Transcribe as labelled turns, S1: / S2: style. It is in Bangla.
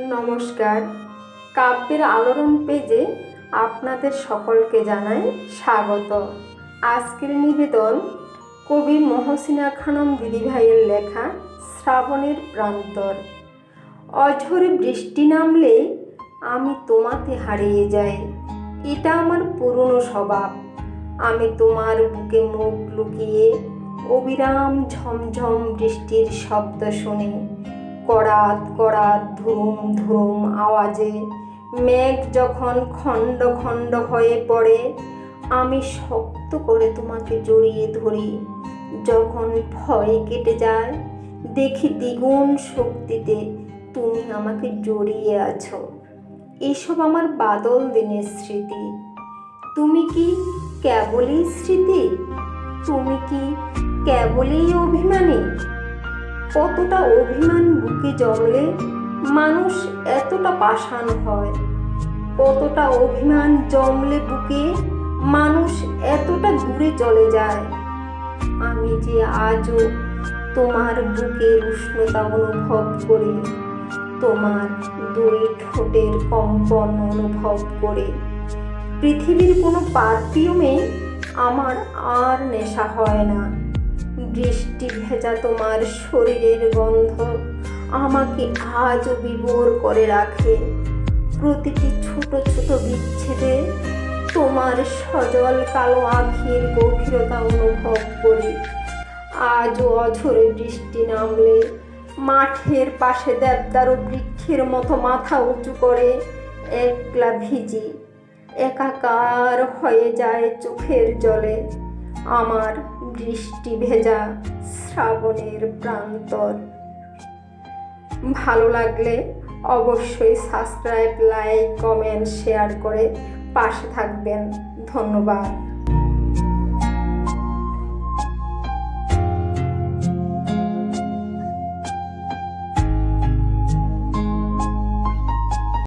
S1: নমস্কার। কাব্যের আলোড়ন পেজে আপনাদের সকলকে জানাই স্বাগত। আজকের নিবেদন কবি মহসিনা খানম দিদিভাইয়ের লেখা শ্রাবণের প্রান্তর। অঝোরে বৃষ্টি নামলে আমি তোমাতে হারিয়ে যাই, এটা আমার পুরনো স্বভাব। আমি তোমার বুকে মুখ লুকিয়ে অবিরাম ঝমঝম বৃষ্টির শব্দ শুনি। কড়াত কড়াত ধুম ধুম আওয়াজে মেঘ যখন খণ্ড খণ্ড হয়ে পড়ে, আমি শক্ত করে তোমাকে জড়িয়ে ধরি। যখন ভয় কেটে যায়, দেখি দ্বিগুণ শক্তিতে তুমি আমাকে জড়িয়ে আছো। এসব আমার বাদল দিনের স্মৃতি। তুমি কি কেবলই স্মৃতি? তুমি কি কেবলই অভিমানী? কতটা অভিমান বুকে জমলে মানুষ এতটা পাষাণ হয়? কতটা অভিমান জমলে বুকে মানুষ এতটা দূরে চলে যায়? আমি যে আজও তোমার বুকের উষ্ণতা অনুভব করি, তোমার দুই ঠোঁটের কম্পন অনুভব করে। পৃথিবীর কোনো পারফিউমে আমার আর নেশা হয় না। বৃষ্টি ভেজা তোমার শরীরের গন্ধ আমাকে আজও বিভোর করে রাখে। প্রতিটি ছোট ছোট বিচ্ছেদে তোমার সজল কালো আঁখির গভীরতা অনুভব করি। আজও অঝোরে বৃষ্টি নামলে মাঠের পাশে দেবদারু বৃক্ষের মতো মাথা উঁচু করে একলা ভিজি। একাকার হয়ে যায় চোখের জলে আমার বৃষ্টি ভেজা শ্রাবণের প্রান্তর। ভালো লাগলে অবশ্যই সাবস্ক্রাইব, লাইক, কমেন্ট, শেয়ার করে পাশে থাকবেন। ধন্যবাদ।